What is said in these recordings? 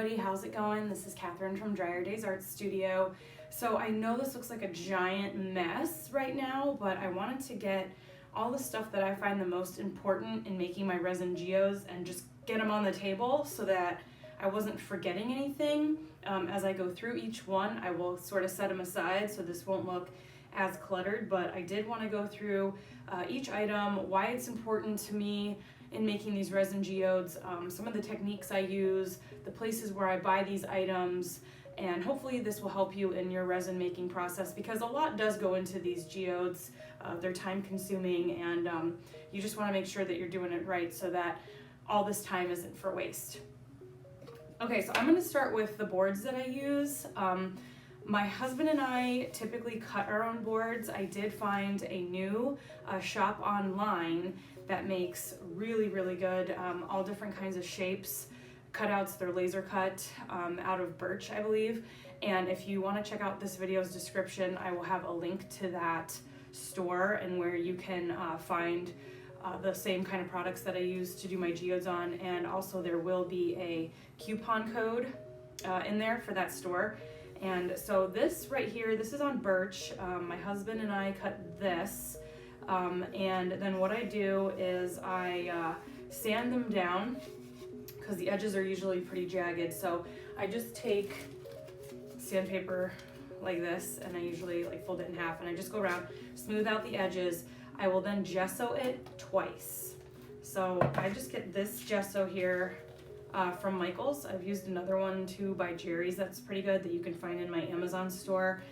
everybody, how's it going? This is Catherine from Dryer Days Art Studio. So I know this looks like a giant mess right now, but I wanted to get all the stuff that I find the most important in making my resin geodes and just get them on the table so that I wasn't forgetting anything. As I go through each one, I will sort of set them aside so this won't look as cluttered, but I did want to go through each item, why it's important to me in making these resin geodes, some of the techniques I use, the places where I buy these items, and hopefully this will help you in your resin making process because a lot does go into these geodes. They're time consuming, and you just want to make sure that you're doing it right so that all this time isn't for waste. Okay, so I'm going to start with the boards that I use. My husband and I typically cut our own boards. I did find a new shop online that makes really, really good, all different kinds of shapes, cutouts. They're laser cut out of birch, I believe. And if you want to check out this video's description, I will have a link to that store and where you can find the same kind of products that I use to do my geodes on. And also there will be a coupon code in there for that store. And so this right here, this is on birch. My husband and I cut this. And then what I do is I sand them down because the edges are usually pretty jagged. So I just take sandpaper like this and I usually like fold it in half and I just go around, smooth out the edges. I will then gesso it twice. So I just get this gesso here from Michael's. I've used another one too by Jerry's that's pretty good that you can find in my Amazon store.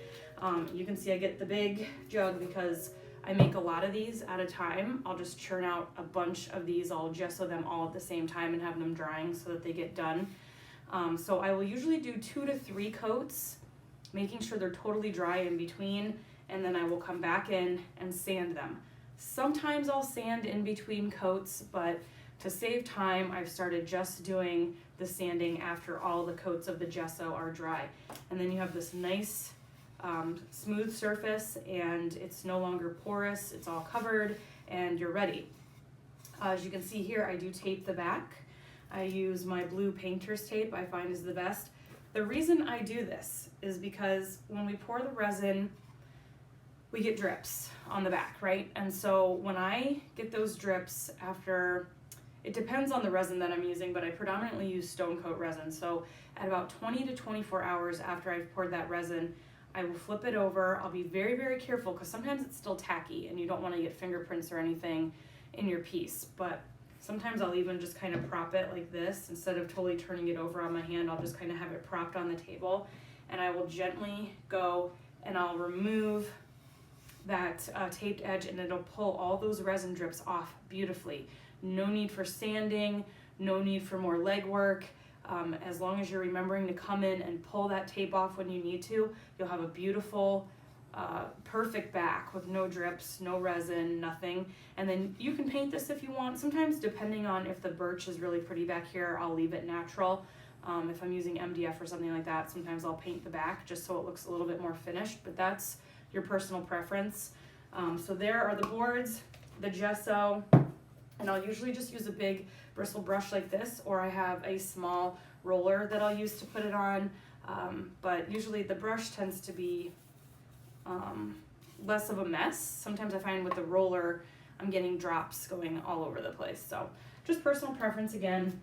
You can see I get the big jug because I make a lot of these at a time. I'll just churn out a bunch of these. I'll gesso them all at the same time and have them drying so that they get done. So I will usually do 2 to 3 coats, making sure they're totally dry in between, and then I will come back in and sand them. Sometimes I'll sand in between coats, but to save time, I've started just doing the sanding after all the coats of the gesso are dry. And then you have this nice smooth surface and it's no longer porous, it's all covered and you're ready. As you can see here, I do tape the back. I use my blue painter's tape, I find is the best. The reason I do this is because when we pour the resin, we get drips on the back, right? And so when I get those drips after, it depends on the resin that I'm using, but I predominantly use stone coat resin. So at about 20 to 24 hours after I've poured that resin, I will flip it over. I'll be very, very careful because sometimes it's still tacky and you don't want to get fingerprints or anything in your piece. But sometimes I'll even just kind of prop it like this. Instead of totally turning it over on my hand, I'll just kind of have it propped on the table. And I will gently go and I'll remove that taped edge and it'll pull all those resin drips off beautifully. No need for sanding, no need for more legwork. As long as you're remembering to come in and pull that tape off when you need to, you'll have a beautiful, perfect back with no drips, no resin, nothing. And then you can paint this if you want. Sometimes depending on if the birch is really pretty back here, I'll leave it natural. If I'm using MDF or something like that, sometimes I'll paint the back just so it looks a little bit more finished, but that's your personal preference. So there are the boards, the gesso, and I'll usually just use a big bristle brush like this, or I have a small roller that I'll use to put it on, but usually the brush tends to be less of a mess. Sometimes I find with the roller I'm getting drops going all over the place, so just personal preference again.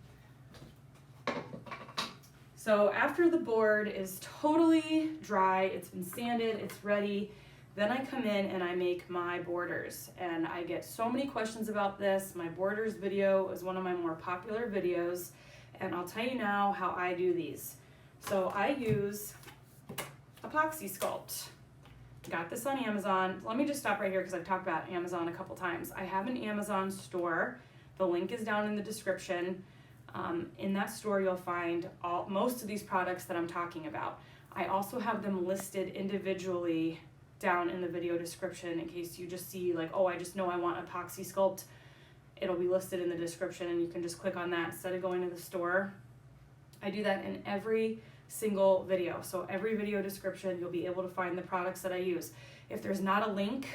So after the board is totally dry, it's been sanded, it's ready, then I come in and I make my borders, and I get so many questions about this. My borders video is one of my more popular videos, and I'll tell you now how I do these. So I use epoxy sculpt. Got this on Amazon. Let me just stop right here because I've talked about Amazon a couple times. I have an Amazon store. The link is down in the description. In that store you'll find most of these products that I'm talking about. I also have them listed individually down in the video description in case you just see like, oh, I just know I want epoxy sculpt. It'll be listed in the description and you can just click on that instead of going to the store. I do that in every single video. So every video description, you'll be able to find the products that I use. If there's not a link,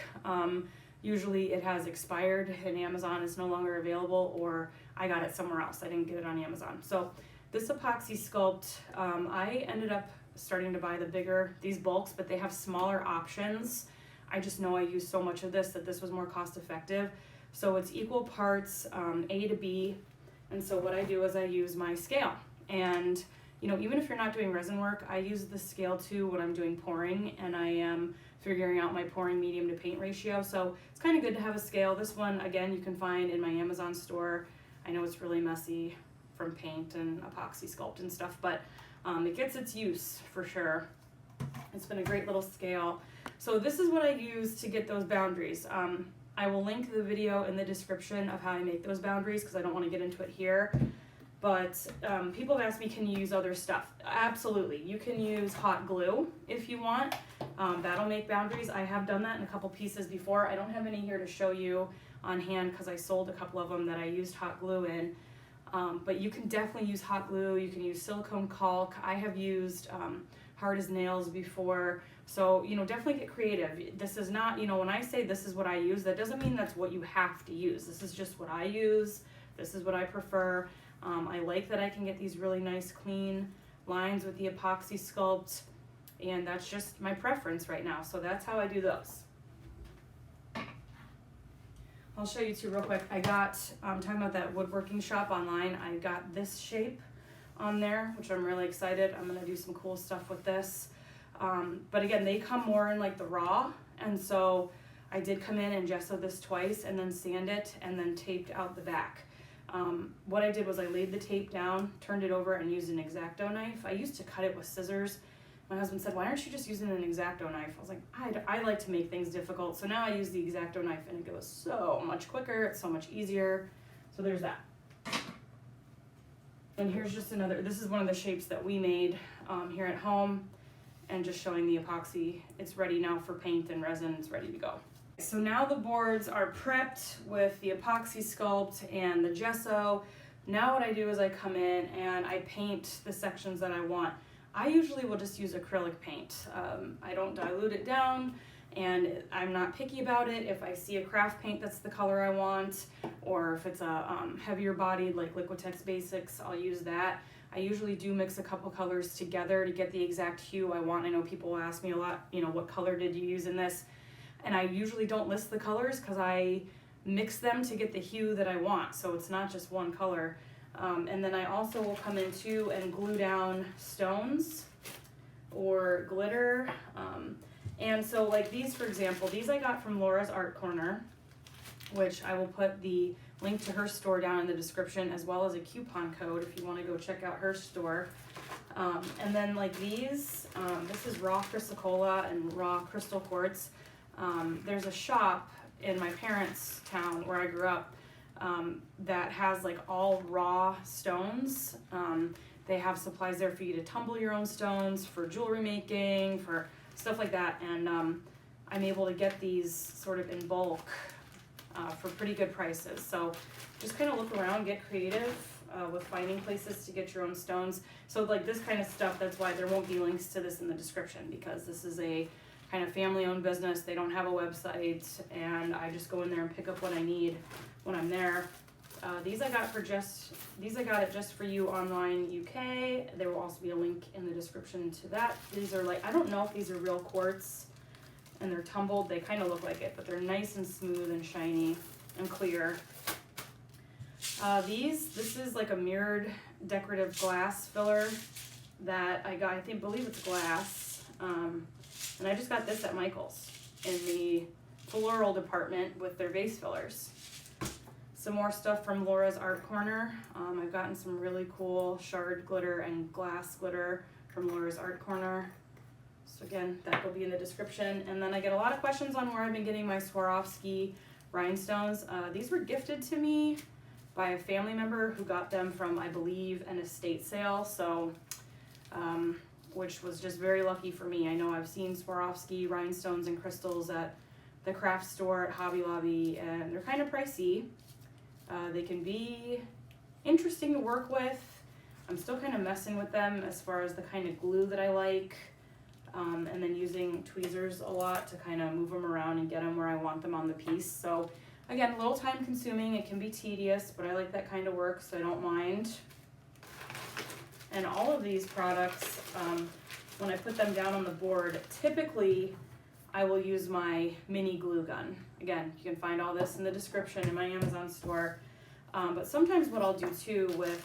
usually it has expired and Amazon is no longer available, or I got it somewhere else. I didn't get it on Amazon. So this epoxy sculpt, I ended up starting to buy these bulks, but they have smaller options. I just know I use so much of this that this was more cost effective. So it's equal parts A to B. And so what I do is I use my scale. And you know, even if you're not doing resin work, I use the scale too when I'm doing pouring and I am figuring out my pouring medium to paint ratio. So it's kind of good to have a scale. This one, again, you can find in my Amazon store. I know it's really messy from paint and epoxy sculpt and stuff, but it gets its use for sure. It's been a great little scale. So this is what I use to get those boundaries. I will link the video in the description of how I make those boundaries because I don't want to get into it here. But people have asked me, can you use other stuff? Absolutely. You can use hot glue if you want. That'll make boundaries. I have done that in a couple pieces before. I don't have any here to show you on hand because I sold a couple of them that I used hot glue in. But you can definitely use hot glue. You can use silicone caulk. I have used hard as nails before. So, you know, definitely get creative. This is not, you know, when I say this is what I use, that doesn't mean that's what you have to use. This is just what I use. This is what I prefer. I like that I can get these really nice clean lines with the epoxy sculpt, and that's just my preference right now. So that's how I do those. I'll show you too real quick. I got, talking about that woodworking shop online, I got this shape on there, which I'm really excited. I'm gonna do some cool stuff with this. But again, they come more in like the raw, and so I did come in and gesso this twice and then sand it and then taped out the back. What I did was I laid the tape down, turned it over, and used an X-Acto knife. I used to cut it with scissors. My husband said, why aren't you just using an X-Acto knife? I was like, I like to make things difficult. So now I use the X-Acto knife and it goes so much quicker. It's so much easier. So there's that. And here's just another, this is one of the shapes that we made here at home, and just showing the epoxy. It's ready now for paint and resin. It's ready to go. So now the boards are prepped with the epoxy sculpt and the gesso. Now what I do is I come in and I paint the sections that I want. I usually will just use acrylic paint. I don't dilute it down, and I'm not picky about it. If I see a craft paint that's the color I want, or if it's a heavier bodied like Liquitex Basics, I'll use that. I usually do mix a couple colors together to get the exact hue I want. I know people will ask me a lot, you know, what color did you use in this? And I usually don't list the colors because I mix them to get the hue that I want. So it's not just one color. And then I also will come in too and glue down stones or glitter. And so like these, for example, these I got from Laura's Art Corner, which I will put the link to her store down in the description, as well as a coupon code if you want to go check out her store. And then like these, this is raw chrysocolla and raw crystal quartz. There's a shop in my parents' town where I grew up that has like all raw stones. They have supplies there for you to tumble your own stones, for jewelry making, for stuff like that. And I'm able to get these sort of in bulk for pretty good prices. So just kind of look around, get creative with finding places to get your own stones. So like this kind of stuff, that's why there won't be links to this in the description, because this is a kind of family-owned business. They don't have a website, and I just go in there and pick up what I need when I'm there. These I got it just for you online UK. There will also be a link in the description to that. These are like, I don't know if these are real quartz, and they're tumbled. They kind of look like it, but they're nice and smooth and shiny and clear. This is like a mirrored decorative glass filler that I got. believe it's glass. And I just got this at Michael's in the floral department with their vase fillers. Some more stuff from Laura's Art Corner. I've gotten some really cool shard glitter and glass glitter from Laura's Art Corner. So again, that will be in the description. And then I get a lot of questions on where I've been getting my Swarovski rhinestones. These were gifted to me by a family member who got them from, I believe, an estate sale. So, which was just very lucky for me. I know I've seen Swarovski rhinestones and crystals at the craft store at Hobby Lobby, and they're kind of pricey. They can be interesting to work with. I'm still kind of messing with them as far as the kind of glue that I like, and then using tweezers a lot to kind of move them around and get them where I want them on the piece. So again, a little time consuming. It can be tedious, but I like that kind of work, so I don't mind. And all of these products, when I put them down on the board, typically I will use my mini glue gun. Again, you can find all this in the description in my Amazon store. But sometimes what I'll do too with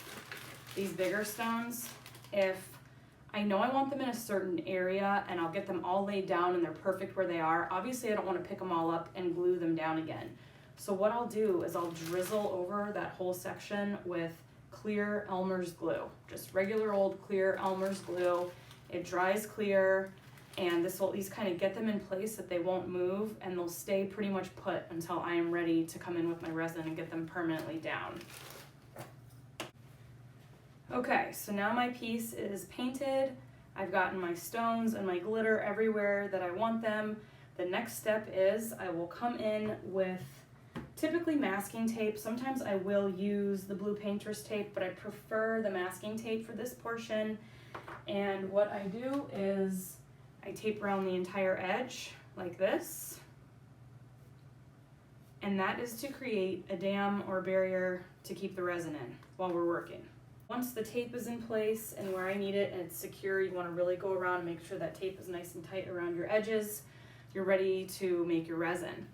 these bigger stones, if I know I want them in a certain area and I'll get them all laid down and they're perfect where they are, obviously I don't want to pick them all up and glue them down again. So what I'll do is I'll drizzle over that whole section with clear Elmer's glue, just regular old clear Elmer's glue. It dries clear, and this will at least kind of get them in place that they won't move, and they'll stay pretty much put until I am ready to come in with my resin and get them permanently down. Okay, so now my piece is painted. I've gotten my stones and my glitter everywhere that I want them. The next step is I will come in with typically masking tape. Sometimes I will use the blue painter's tape, but I prefer the masking tape for this portion. And what I do is I tape around the entire edge like this. And that is to create a dam or barrier to keep the resin in while we're working. Once the tape is in place and where I need it and it's secure, you want to really go around and make sure that tape is nice and tight around your edges. You're ready to make your resin.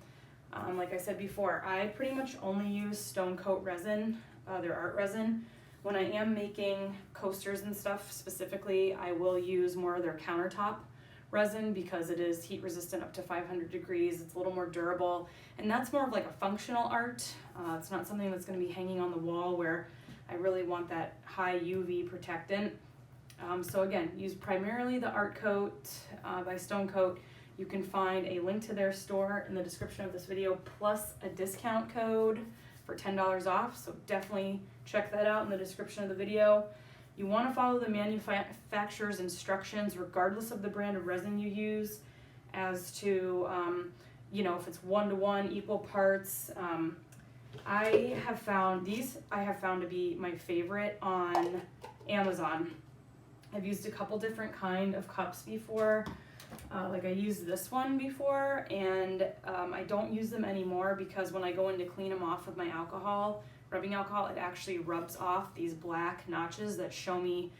Like I said before, I pretty much only use stone coat resin, their art resin. When I am making coasters and stuff specifically, I will use more of their countertop resin because it is heat resistant up to 500 degrees. It's a little more durable, and that's more of like a functional art. It's not something that's going to be hanging on the wall where I really want that high UV protectant. So again, use primarily the Art Coat by Stone Coat. You can find a link to their store in the description of this video, plus a discount code for $10 off. So definitely check that out in the description of the video. You want to follow the manufacturer's instructions regardless of the brand of resin you use as to, you know, if it's 1-to-1 equal parts. I have found to be my favorite on Amazon. I've used a couple different kind of cups before. Like I used this one before, and I don't use them anymore because when I go in to clean them off with my alcohol, rubbing alcohol, it actually rubs off these black notches that show me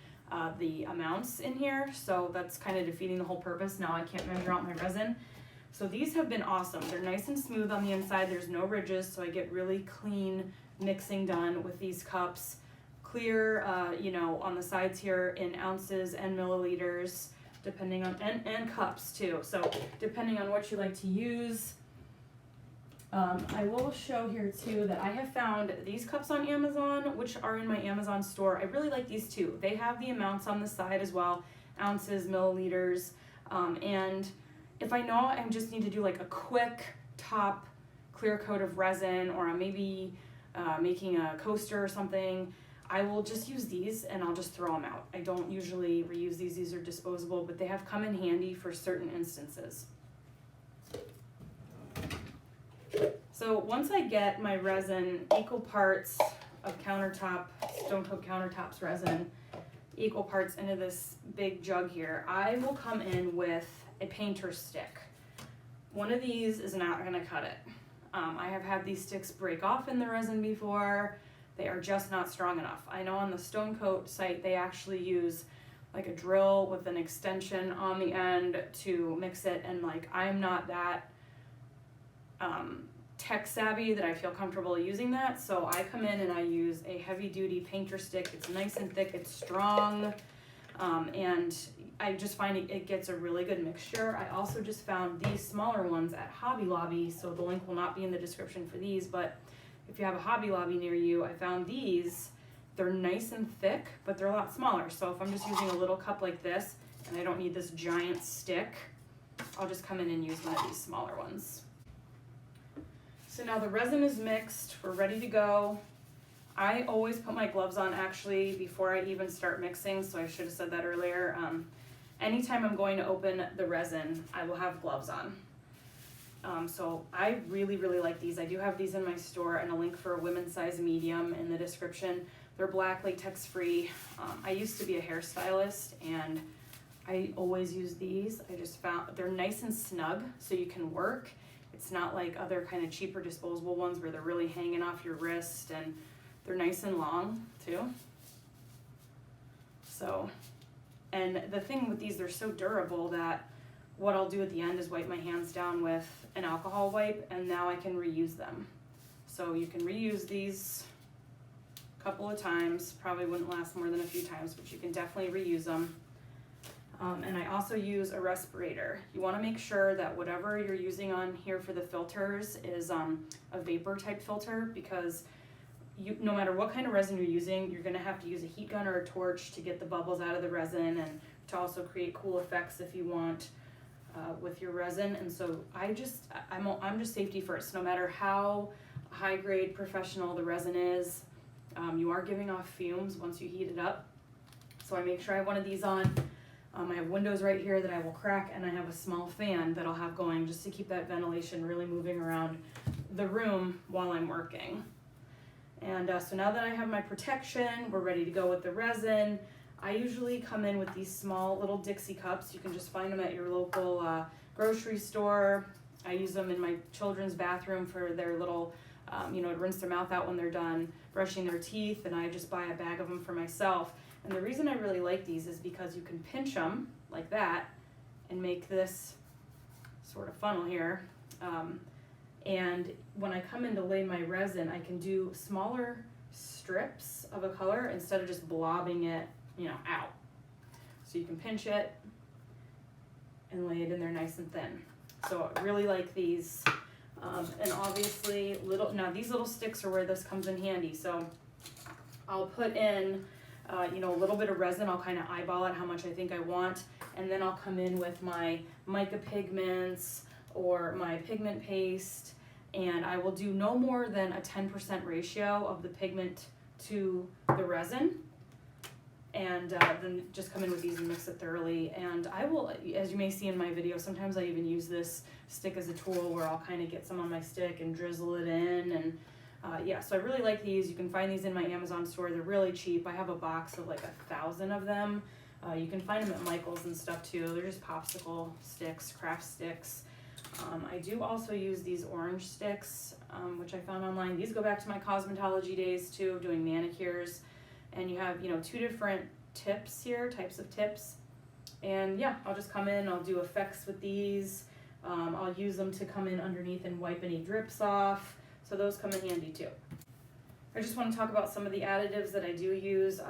the amounts in here. So that's kind of defeating the whole purpose. Now I can't measure out my resin. So these have been awesome. They're nice and smooth on the inside. There's no ridges, so I get really clean mixing done with these cups. Clear, you know, on the sides here in ounces and milliliters, depending on, and cups too. So depending on what you like to use. I will show here too that I have found these cups on Amazon, which are in my Amazon store. I really like these too. They have the amounts on the side as well, ounces, milliliters, and if I know I just need to do like a quick top clear coat of resin, or I'm maybe making a coaster or something, I will just use these and I'll just throw them out. I don't usually reuse these. These are disposable, but they have come in handy for certain instances. So once I get my resin, equal parts of Stone Coat Countertops resin, equal parts into this big jug here, I will come in with a painter's stick. One of these is not gonna cut it. I have had these sticks break off in the resin before. They are just not strong enough. I know on the Stone Coat site, they actually use like a drill with an extension on the end to mix it, and like I'm not that tech savvy that I feel comfortable using that, so I come in and I use a heavy duty painter stick. It's nice and thick, it's strong, and I just find it gets a really good mixture. I also just found these smaller ones at Hobby Lobby, so the link will not be in the description for these, but if you have a Hobby Lobby near you, I found these. They're nice and thick, but they're a lot smaller, so if I'm just using a little cup like this and I don't need this giant stick, I'll just come in and use one of these smaller ones. So now the resin is mixed, we're ready to go. I always put my gloves on actually before I even start mixing, so I should have said that earlier. Anytime I'm going to open the resin, I will have gloves on. So I really, really like these. I do have these in my store, and a link for a women's size medium in the description. They're black, latex free. I used to be a hairstylist, and I always use these. I just found they're nice and snug, so you can work. It's not like other kind of cheaper disposable ones where they're really hanging off your wrist, and they're nice and long too. So, and the thing with these, they're so durable that what I'll do at the end is wipe my hands down with an alcohol wipe, and now I can reuse them. So you can reuse these a couple of times, probably wouldn't last more than a few times, but you can definitely reuse them. And I also use a respirator. You want to make sure that whatever you're using on here for the filters is a vapor type filter, because no matter what kind of resin you're using, you're going to have to use a heat gun or a torch to get the bubbles out of the resin, and to also create cool effects if you want with your resin. And so I'm just safety first. No matter how high grade professional the resin is, you are giving off fumes once you heat it up. So I make sure I have one of these on. I have windows right here that I will crack, and I have a small fan that I'll have going just to keep that ventilation really moving around the room while I'm working. And so now that I have my protection, we're ready to go with the resin. I usually come in with these small little Dixie cups. You can just find them at your local grocery store. I use them in my children's bathroom for their little, to rinse their mouth out when they're done brushing their teeth, and I just buy a bag of them for myself. And the reason I really like these is because you can pinch them like that and make this sort of funnel here. And when I come in to lay my resin, I can do smaller strips of a color instead of just blobbing it, out. So you can pinch it and lay it in there nice and thin. So I really like these. And obviously these little sticks are where this comes in handy. So I'll put in a little bit of resin. I'll kind of eyeball it how much I think I want, and then I'll come in with my mica pigments or my pigment paste, and I will do no more than a 10% ratio of the pigment to the resin, and then just come in with these and mix it thoroughly. And I will, as you may see in my video, sometimes I even use this stick as a tool where I'll kind of get some on my stick and drizzle it in. And so I really like these. You can find these in my Amazon store. They're really cheap. I have a box of like 1,000 of them. You can find them at Michael's and stuff too. They're just popsicle sticks, craft sticks. I do also use these orange sticks, which I found online. These go back to my cosmetology days too, of doing manicures. And you have, 2 different tips here, types of tips. And yeah, I'll just come in, I'll do effects with these. I'll use them to come in underneath and wipe any drips off. So those come in handy too. I just want to talk about some of the additives that I do use.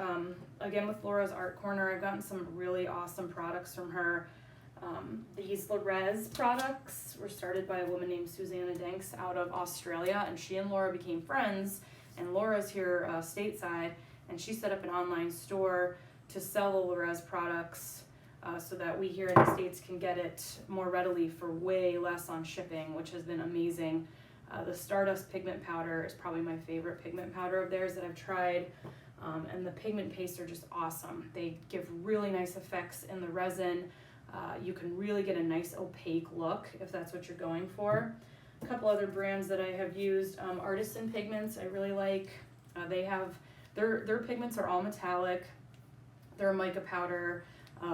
Again, with Laura's Art Corner, I've gotten some really awesome products from her. These Resin products were started by a woman named Susanna Danks out of Australia, and she and Laura became friends, and Laura's here stateside, and she set up an online store to sell the Resin products so that we here in the States can get it more readily for way less on shipping, which has been amazing. The Stardust pigment powder is probably my favorite pigment powder of theirs that I've tried, and the pigment pastes are just awesome. They give really nice effects in the resin. You can really get a nice opaque look if that's what you're going for. A couple other brands that I have used, Artisan Pigments I really like. They have, their pigments are all metallic. They're a mica powder,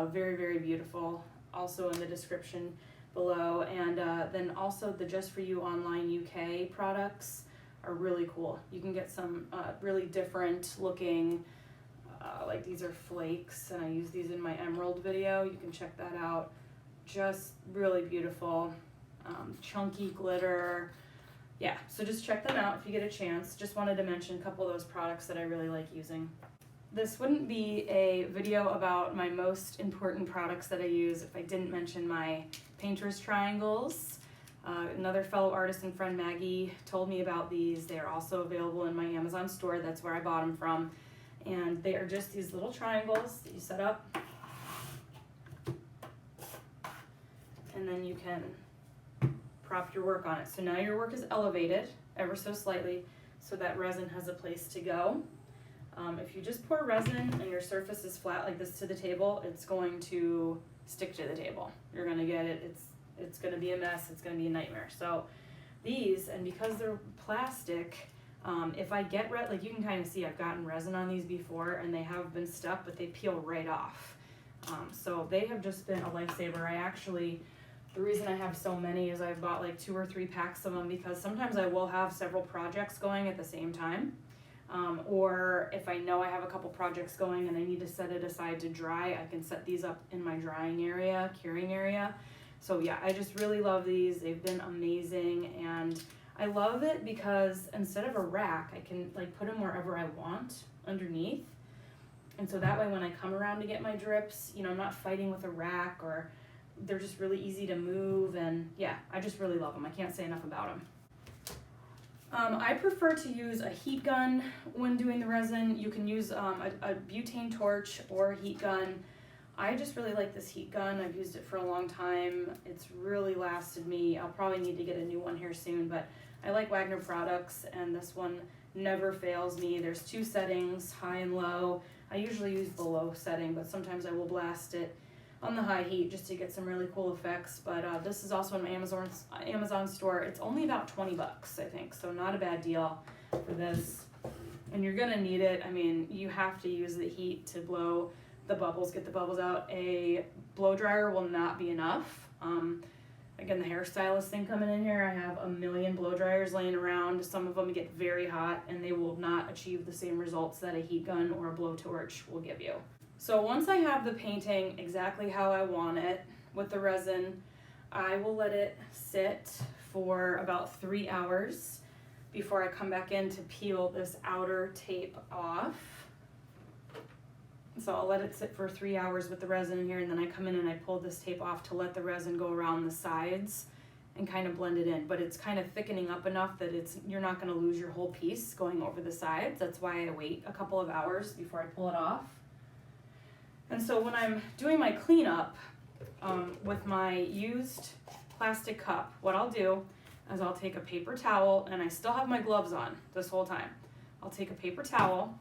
very, very beautiful. Also in the description below. And then also the Just For You Online UK products are really cool. You can get some really different looking, like these are flakes, and I use these in my emerald video. You can check that out. Just really beautiful, chunky glitter. Yeah, so just check them out if you get a chance. Just wanted to mention a couple of those products that I really like using. This wouldn't be a video about my most important products that I use if I didn't mention my painter's triangles. Another fellow artist and friend, Maggie, told me about these. They are also available in my Amazon store. That's where I bought them from. And they are just these little triangles that you set up. And then you can prop your work on it. So now your work is elevated ever so slightly so that resin has a place to go. If you just pour resin and your surface is flat like this to the table, it's going to stick to the table. You're going to get it. It's going to be a mess. It's going to be a nightmare. So these, and because they're plastic, if I get like you can kind of see I've gotten resin on these before and they have been stuck, but they peel right off. So they have just been a lifesaver. The reason I have so many is I've bought like 2 or 3 packs of them because sometimes I will have several projects going at the same time. Or if I know I have a couple projects going and I need to set it aside to dry, I can set these up in my drying area, curing area. So yeah, I just really love these. They've been amazing, and I love it because instead of a rack, I can like put them wherever I want underneath. And so that way when I come around to get my drips, you know, I'm not fighting with a rack, or they're just really easy to move. And yeah, I just really love them. I can't say enough about them. I prefer to use a heat gun when doing the resin. You can use a butane torch or a heat gun. I just really like this heat gun. I've used it for a long time. It's really lasted me. I'll probably need to get a new one here soon, but I like Wagner products, and this one never fails me. There's 2 settings, high and low. I usually use the low setting, but sometimes I will blast it on the high heat just to get some really cool effects. But this is also an Amazon store. It's only about 20 bucks, I think, so not a bad deal for this. And you're gonna need it. I mean, you have to use the heat to blow the bubbles, get the bubbles out. A blow dryer will not be enough. Again, the hairstylist thing coming in here, I have a million blow dryers laying around. Some of them get very hot and they will not achieve the same results that a heat gun or a blowtorch will give you. So once I have the painting exactly how I want it with the resin, I will let it sit for about 3 hours before I come back in to peel this outer tape off. So I'll let it sit for 3 hours with the resin in here, and then I come in and I pull this tape off to let the resin go around the sides and kind of blend it in. But it's kind of thickening up enough that you're not going to lose your whole piece going over the sides. That's why I wait a couple of hours before I pull it off. And so when I'm doing my cleanup with my used plastic cup, what I'll do is I'll take a paper towel, and I still have my gloves on this whole time. I'll take a paper towel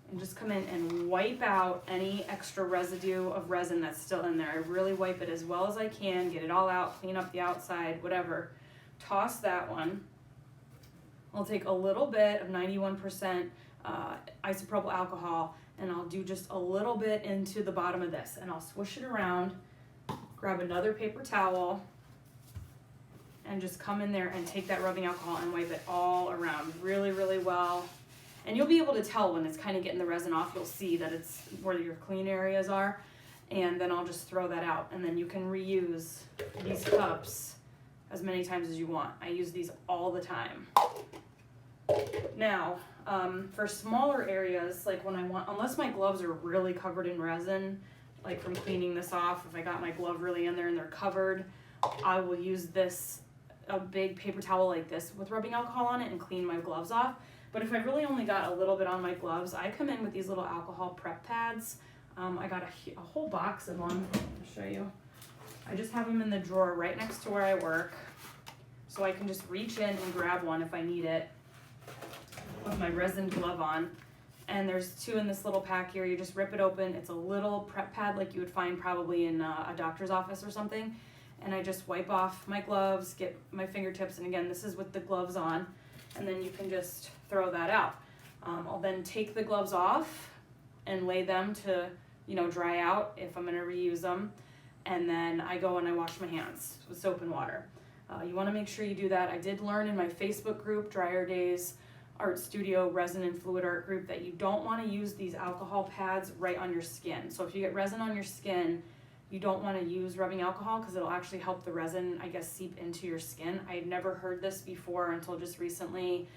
and just come in and wipe out any extra residue of resin that's still in there. I really wipe it as well as I can, get it all out, clean up the outside, whatever. Toss that one. I'll take a little bit of 91% isopropyl alcohol, and I'll do just a little bit into the bottom of this, and I'll swish it around, grab another paper towel, and just come in there and take that rubbing alcohol and wipe it all around really, really well. And you'll be able to tell when it's kind of getting the resin off. You'll see that it's where your clean areas are, and then I'll just throw that out, and then you can reuse these cups as many times as you want. I use these all the time. Now, for smaller areas, like when I want, unless my gloves are really covered in resin, like from cleaning this off, if I got my glove really in there and they're covered, I will use a big paper towel like this with rubbing alcohol on it and clean my gloves off. But if I really only got a little bit on my gloves, I come in with these little alcohol prep pads. I got a whole box of them. I'll show you. I just have them in the drawer right next to where I work, so I can just reach in and grab one if I need it with my resin glove on. And there's 2 in this little pack here. You just rip it open. It's a little prep pad like you would find probably in a doctor's office or something. And I just wipe off my gloves, get my fingertips, and again, this is with the gloves on, and then you can just throw that out. I'll then take the gloves off and lay them to, dry out if I'm gonna reuse them. And then I go and I wash my hands with soap and water. You wanna make sure you do that. I did learn in my Facebook group, Dryer Days Art Studio Resin and Fluid Art group, that you don't wanna use these alcohol pads right on your skin. So if you get resin on your skin, you don't wanna use rubbing alcohol because it'll actually help the resin, I guess, seep into your skin. I had never heard this before until just recently.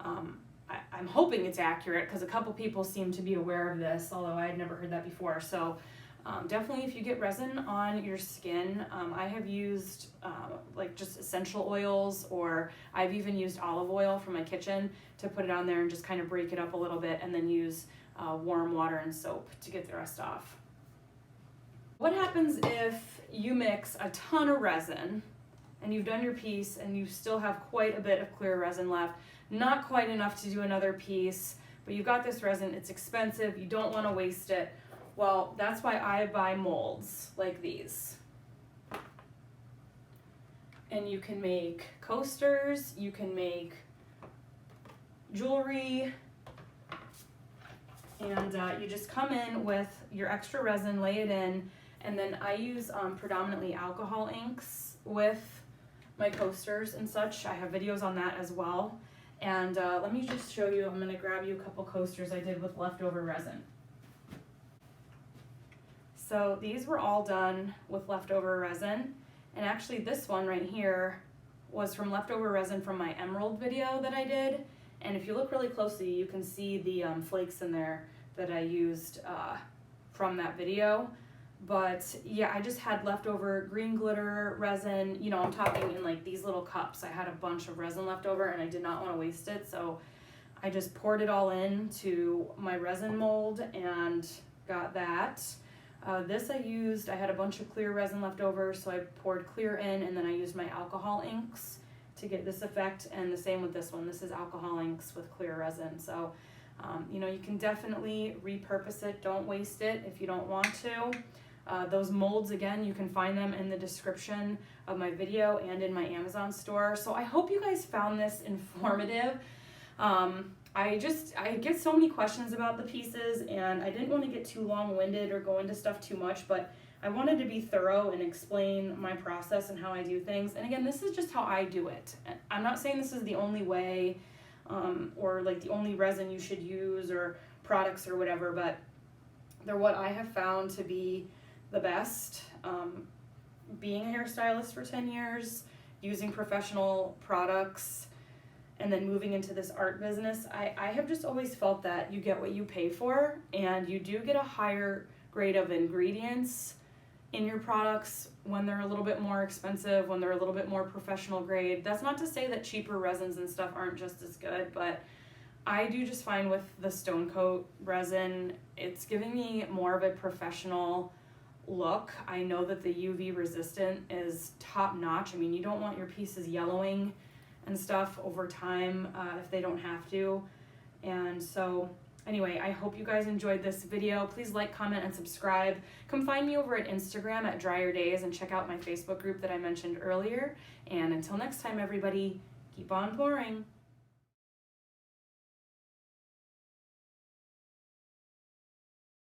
I'm hoping it's accurate because a couple people seem to be aware of this, although I had never heard that before. So definitely if you get resin on your skin, I have used like just essential oils, or I've even used olive oil from my kitchen to put it on there and just kind of break it up a little bit, and then use warm water and soap to get the rest off. What happens if you mix a ton of resin and you've done your piece and you still have quite a bit of clear resin left? Not quite enough to do another piece, but you've got this resin, it's expensive, you don't want to waste it. Well, that's why I buy molds like these. And you can make coasters, you can make jewelry, and you just come in with your extra resin, lay it in, and then I use predominantly alcohol inks with my coasters and such. I have videos on that as well. And let me just show you, I'm going to grab you a couple coasters I did with leftover resin. So these were all done with leftover resin, and actually this one right here was from leftover resin from my emerald video that I did, and if you look really closely you can see the flakes in there that I used from that video. But yeah, I just had leftover green glitter resin. You know, I'm talking in like these little cups. I had a bunch of resin left over and I did not want to waste it, so I just poured it all into my resin mold and got that. This I had a bunch of clear resin left over, so I poured clear in, and then I used my alcohol inks to get this effect, and the same with this one. This is alcohol inks with clear resin. So you know, you can definitely repurpose it. Don't waste it if you don't want to. Those molds, again, you can find them in the description of my video and in my Amazon store. So I hope you guys found this informative. I get so many questions about the pieces, and I didn't want to get too long-winded or go into stuff too much, but I wanted to be thorough and explain my process and how I do things. And again, this is just how I do it. I'm not saying this is the only way, or like the only resin you should use or products or whatever, but they're what I have found to be the best. Being a hairstylist for 10 years, using professional products, and then moving into this art business, I have just always felt that you get what you pay for, and you do get a higher grade of ingredients in your products when they're a little bit more expensive, when they're a little bit more professional grade. That's not to say that cheaper resins and stuff aren't just as good, but I do just find with the Stone Coat resin, it's giving me more of a professional look. I know that the UV resistant is top notch. I mean, you don't want your pieces yellowing and stuff over time if they don't have to. And so anyway, I hope you guys enjoyed this video. Please like, comment, and subscribe. Come find me over at Instagram at Drier Days and check out my Facebook group that I mentioned earlier. And until next time, everybody, keep on pouring.